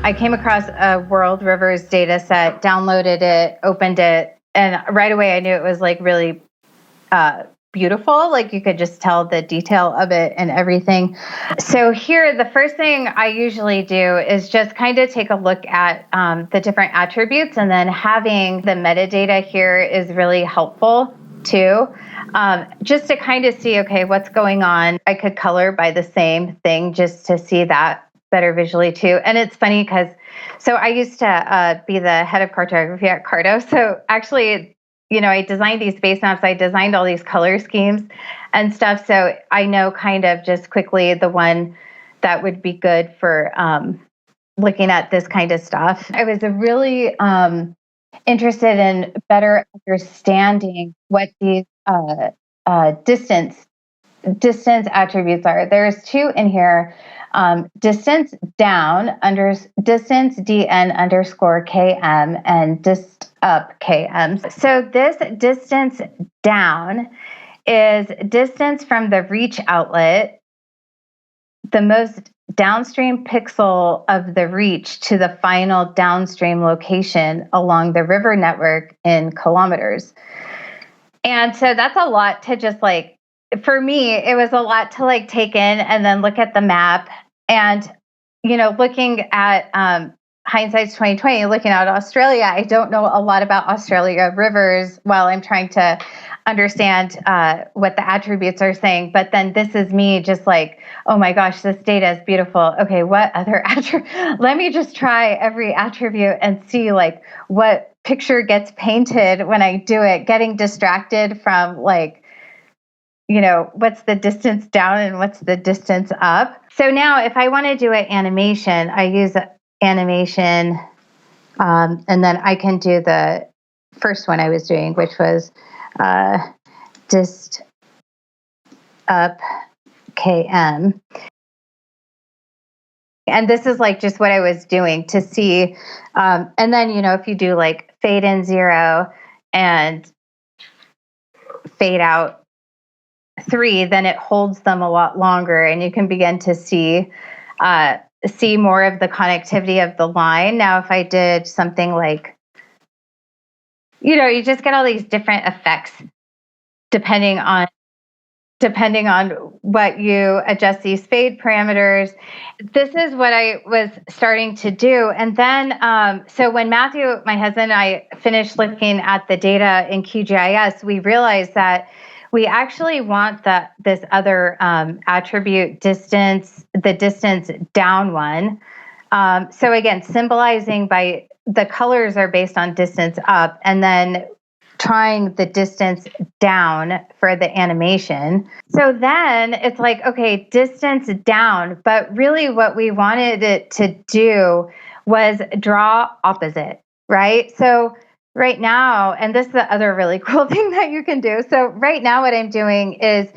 I came across a World Rivers data set, downloaded it, opened it, and right away I knew it was like really beautiful. Like you could just tell the detail of it and everything. So here, the first thing I usually do is just kind of take a look at the different attributes, and then having the metadata here is really helpful too. Just to kind of see, okay, what's going on. I could color by the same thing just to see that better visually too. And it's funny because, so I used to be the head of cartography at Carto. So actually, I designed these base maps. I designed all these color schemes and stuff. So I know kind of just quickly the one that would be good for looking at this kind of stuff. I was really interested in better understanding what these distance attributes are. There's two in here. Distance down distance dn underscore km and dist up km. So this distance down is distance from the reach outlet, the most downstream pixel of the reach, to the final downstream location along the river network in kilometers. And so that's a lot to just for me, it was a lot to take in and then look at the map. And, looking at hindsight's 2020, looking at Australia, I don't know a lot about Australia rivers while I'm trying to understand what the attributes are saying. But then this is me just oh my gosh, this data is beautiful. Okay, what other let me just try every attribute and see what picture gets painted when I do it, getting distracted from what's the distance down and what's the distance up. So now if I want to do an animation, I use animation, and then I can do the first one I was doing, which was dist up km. And this is just what I was doing to see. And then, if you do fade in 0 and fade out 3, then it holds them a lot longer, and you can begin to see more of the connectivity of the line. Now, if I did something you just get all these different effects depending on what you adjust these fade parameters. This is what I was starting to do. And then, so when Matthew, my husband, and I finished looking at the data in QGIS, we realized that we actually want this other attribute distance, the distance down one. So again, symbolizing by the colors are based on distance up, and then trying the distance down for the animation. So then it's okay, distance down, but really what we wanted it to do was draw opposite, right? So right now, and this is the other really cool thing that you can do. So right now what I'm doing is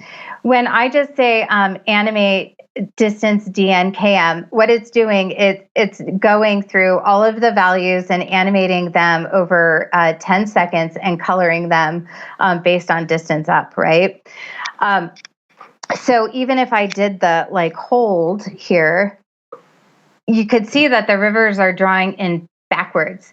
when I just say animate distance dn km, what it's doing is it's going through all of the values and animating them over 10 seconds and coloring them based on distance up, right? So even if I did the hold here, you could see that the rivers are drawing in backwards.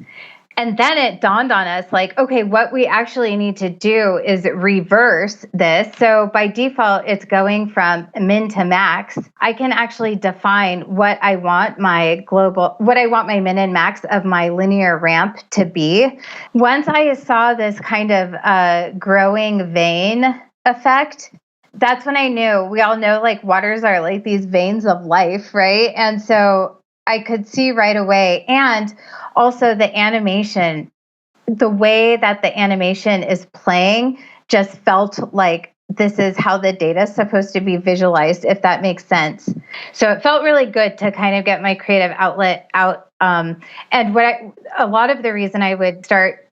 And then it dawned on us okay, what we actually need to do is reverse this. So by default, it's going from min to max. I can actually define what I want my min and max of my linear ramp to be. Once I saw this kind of growing vein effect, that's when I knew. We all know waters are these veins of life, right? And so I could see right away. And also the animation, the way that the animation is playing just felt like this is how the data is supposed to be visualized, if that makes sense. So it felt really good to kind of get my creative outlet out. And a lot of the reason I would start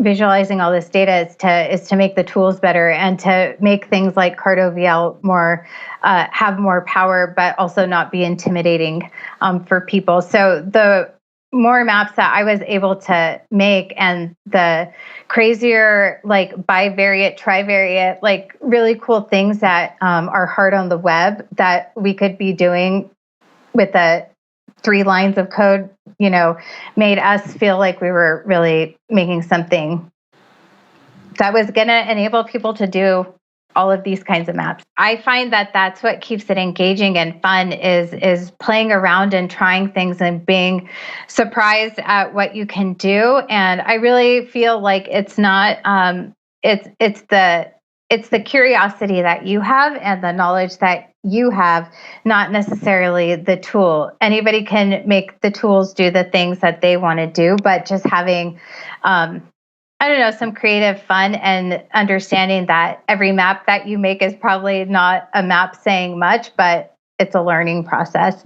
visualizing all this data is to make the tools better and to make things like CartoVL more have more power, but also not be intimidating for people. So the more maps that I was able to make, and the crazier bivariate, trivariate, really cool things that are hard on the web that we could be doing with a 3 lines of code, made us feel like we were really making something that was going to enable people to do all of these kinds of maps. I find that that's what keeps it engaging and fun is playing around and trying things and being surprised at what you can do. And I really feel like it's not it's the curiosity that you have and the knowledge that you have, not necessarily the tool. Anybody can make the tools do the things that they want to do, but just having I don't know, some creative fun and understanding that every map that you make is probably not a map saying much, but it's a learning process.